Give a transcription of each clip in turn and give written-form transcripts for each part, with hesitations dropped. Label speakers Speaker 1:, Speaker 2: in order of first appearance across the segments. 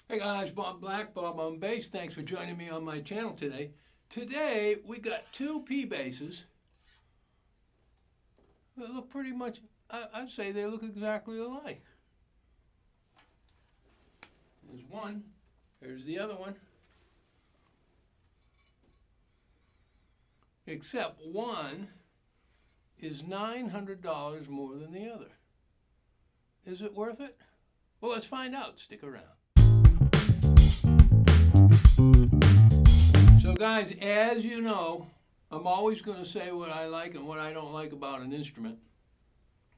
Speaker 1: Hey guys, Bob Black, Bob on Bass. Thanks for joining me on my channel today. Today we got two P basses that look pretty much, I'd say they look exactly alike. There's one, here's the other one. Except one is $900 more than the other. Is it worth it? Well, let's find out. Stick around. So guys, as you know, I'm always going to say what I like and what I don't like about an instrument.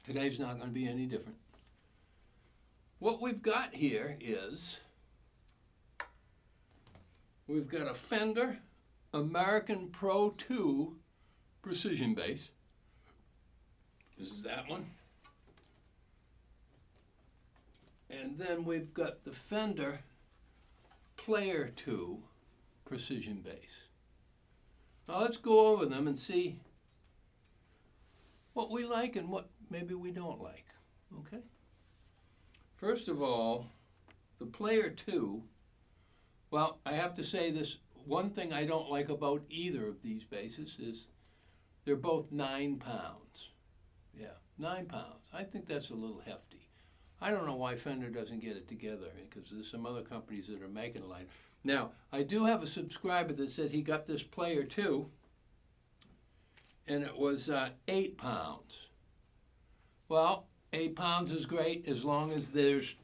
Speaker 1: Today's not going to be any different. What we've got here is, we've got a Fender American Pro 2 precision bass. This is that one. And then we've got the Fender Player 2 precision bass. Now let's go over them and see what we like and what maybe we don't like. Okay? First of all, the Player 2, well, I have to say this, one thing I don't like about either of these basses is they're both 9 pounds. Yeah, 9 pounds. I think that's a little hefty. I don't know why Fender doesn't get it together, because there's some other companies that are making it lighter. Now, I do have a subscriber that said he got this Player 2, and it was 8 pounds. Well, 8 pounds is great as long as there's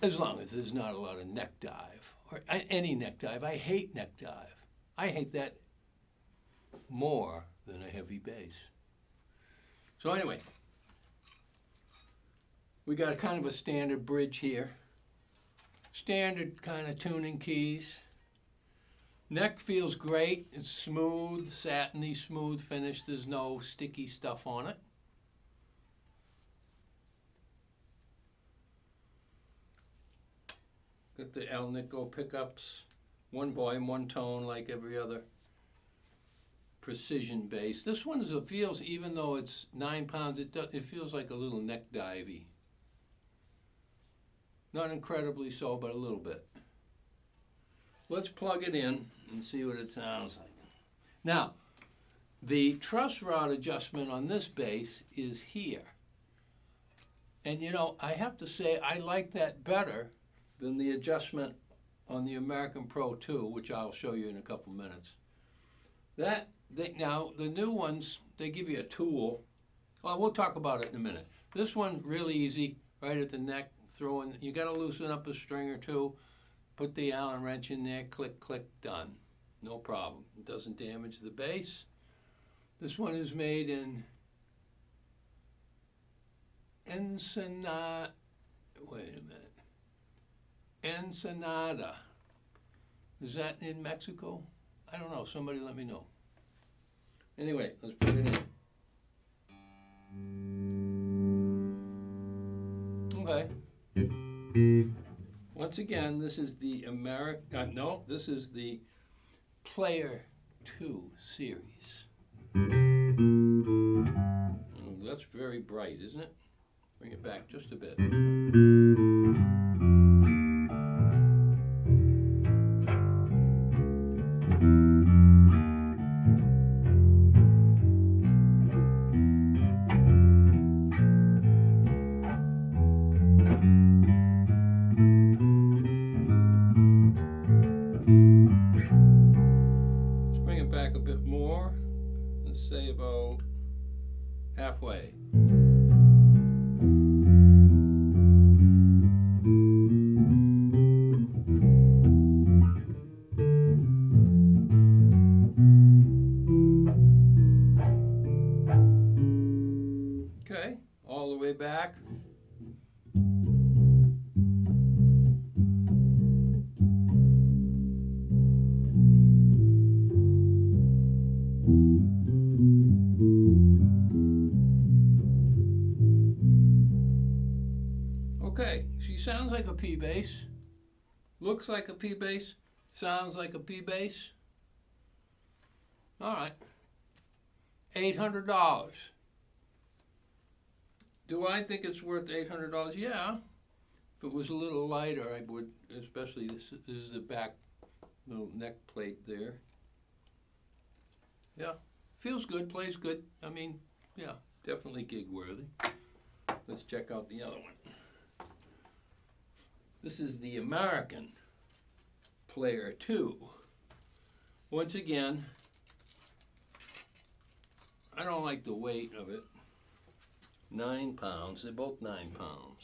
Speaker 1: not a lot of neck dive, or any neck dive. I hate neck dive. I hate that more than a heavy bass. So anyway, we got a kind of a standard bridge here. Standard kind of tuning keys. Neck feels great. It's smooth, satiny, smooth finish. There's no sticky stuff on it. Got the El Nico pickups. One volume, one tone, like every other precision bass. This one feels, even though it's 9 pounds, it feels like a little neck divey. Not incredibly so, but a little bit. Let's plug it in and see what it sounds like. Now, the truss rod adjustment on this bass is here. And you know, I have to say I like that better than the adjustment on the American Pro 2, which I'll show you in a couple minutes. Now, the new ones, they give you a tool. Well, we'll talk about it in a minute. This one, really easy, right at the neck. You got to loosen up a string or two, put the Allen wrench in there, click, click, done. No problem. It doesn't damage the bass. This one is made in Ensenada. Ensenada. Is that in Mexico? I don't know. Somebody let me know. Anyway, let's put it in. Okay. Once again, this is the this is the Player 2 series. Oh, that's very bright, isn't it? Bring it back just a bit. Say about halfway. Okay, all the way back. Okay, she sounds like a P bass, looks like a P bass, sounds like a P bass. All right, $800. Do I think it's worth $800? Yeah. If it was a little lighter, I would, especially this is the back little neck plate there. Yeah, feels good, plays good. I mean, yeah, definitely gig worthy. Let's check out the other one. This is the American Player 2. Once again, I don't like the weight of it. 9 pounds, they're both 9 pounds.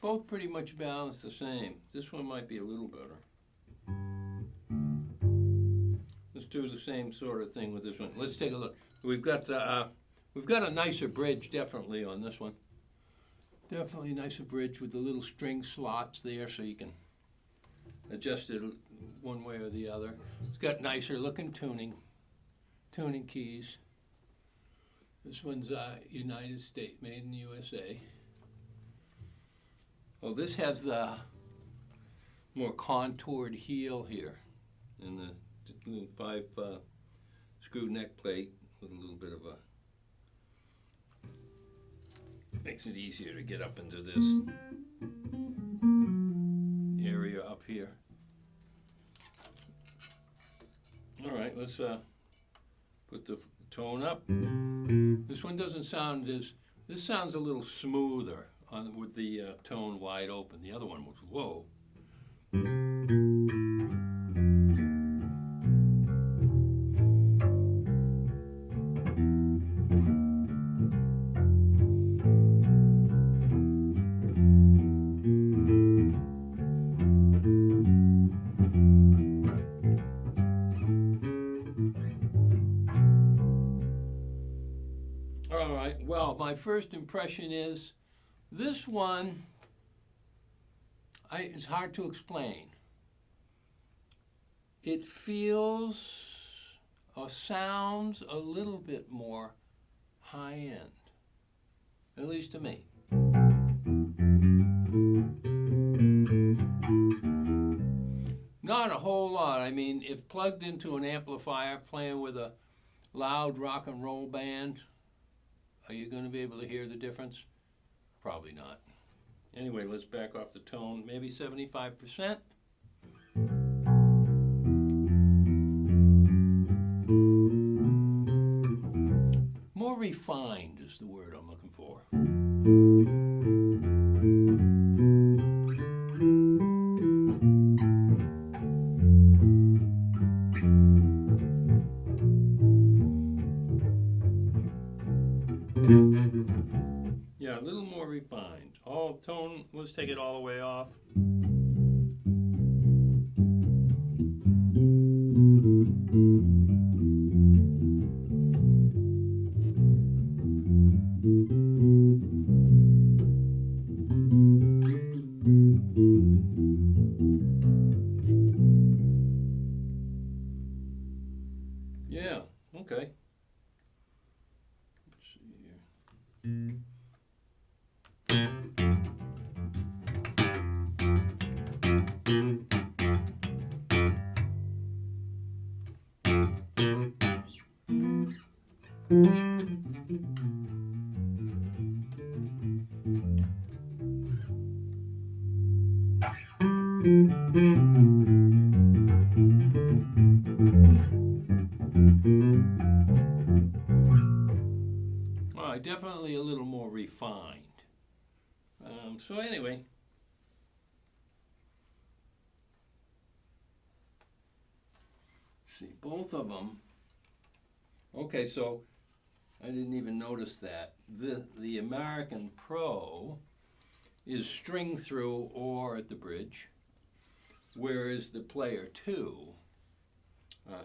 Speaker 1: Both pretty much balanced the same. This one might be a little better. Let's do the same sort of thing with this one. Let's take a look. We've got a nicer bridge definitely on this one. Definitely a nicer bridge with the little string slots there so you can adjust it one way or the other. It's got nicer looking tuning keys. This one's United States, made in the USA. Oh, this has the more contoured heel here, and the little 5 screw neck plate with a little bit of a, makes it easier to get up into this area up here. All right, let's put the tone up. This one doesn't sound as, this sounds a little smoother with the tone wide open. The other one was, whoa. All right, well, my first impression is this one, it's hard to explain. It feels or sounds a little bit more high-end, at least to me. Not a whole lot. I mean, if plugged into an amplifier playing with a loud rock and roll band, are you going to be able to hear the difference? Probably not. Anyway, let's back off the tone, maybe 75%. More refined is the word I'm looking for. Yeah, a little more refined. All tone, let's take it all the way off. Yeah, okay. Let's see here. All right, definitely a little more refined. So anyway, see, both of them. Okay, so I didn't even notice that. The American Pro is string through or at the bridge, whereas the Player 2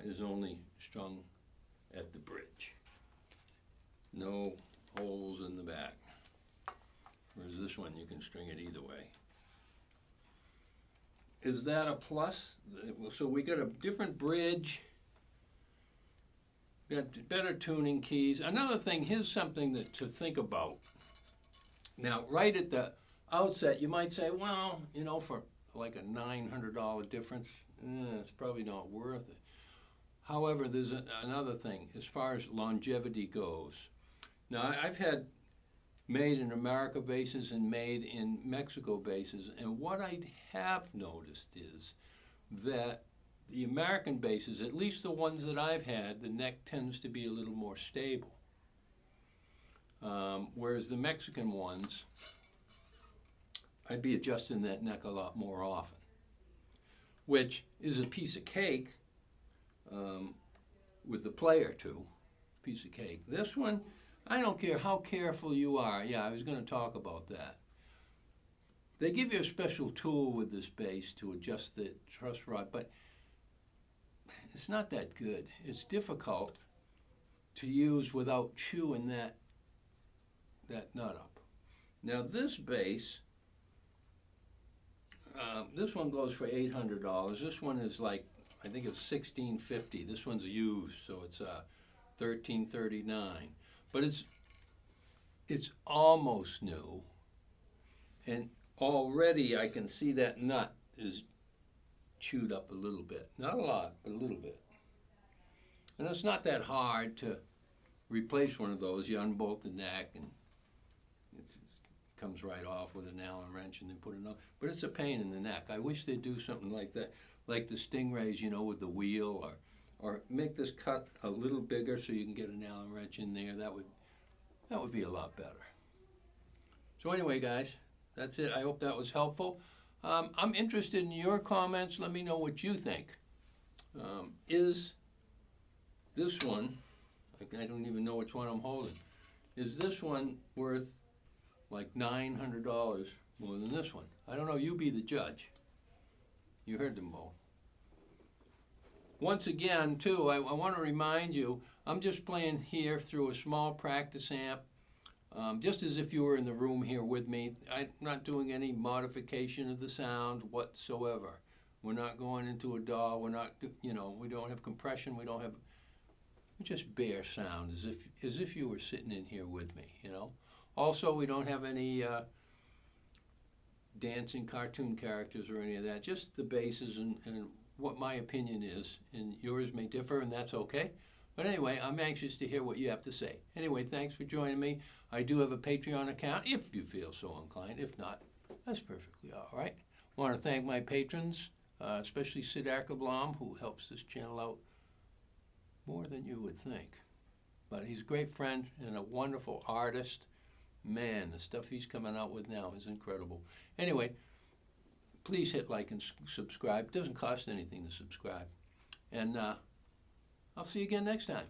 Speaker 1: is only strung at the bridge. No holes in the back. Whereas this one, you can string it either way. Is that a plus? So we got a different bridge. We got better tuning keys. Another thing, here's something to think about. Now, right at the outset, you might say, well, you know, for like a $900 difference, it's probably not worth it. However, there's another thing. As far as longevity goes, Now, I've had made in America basses and made in Mexico basses, and what I have noticed is that the American basses, at least the ones that I've had, the neck tends to be a little more stable. Whereas the Mexican ones, I'd be adjusting that neck a lot more often, which is a piece of cake with the player too. Piece of cake. This one, I don't care how careful you are. Yeah, I was going to talk about that. They give you a special tool with this bass to adjust the truss rod, but it's not that good. It's difficult to use without chewing that nut up. Now this bass, this one goes for $800. This one is like, I think it's $16.50. This one's used, so it's $13.39. But it's almost new, and already I can see that nut is chewed up a little bit. Not a lot, but a little bit. And it's not that hard to replace one of those. You unbolt the neck and it comes right off with an Allen wrench and then put another. But it's a pain in the neck. I wish they'd do something like that, like the Stingrays, you know, with the wheel, or make this cut a little bigger so you can get an Allen wrench in there. That would be a lot better. So anyway, guys, that's it. I hope that was helpful. I'm interested in your comments. Let me know what you think. Is this one, I don't even know which one I'm holding, is this one worth like $900 more than this one? I don't know. You be the judge. You heard them both. Once again, too, I want to remind you, I'm just playing here through a small practice amp, just as if you were in the room here with me. I'm not doing any modification of the sound whatsoever. We're not going into a DAW. We're not, we don't have compression. We just bare sound, as if you were sitting in here with me, Also, we don't have any dancing cartoon characters or any of that, just the basses and what my opinion is, and yours may differ, and that's okay. But anyway, I'm anxious to hear what you have to say. Anyway, thanks for joining me. I do have a Patreon account, if you feel so inclined. If not, that's perfectly all right. I want to thank my patrons, especially Sid Ackerblom, who helps this channel out more than you would think. But he's a great friend and a wonderful artist. Man, the stuff he's coming out with now is incredible. Anyway, please hit like and subscribe. It doesn't cost anything to subscribe. And I'll see you again next time.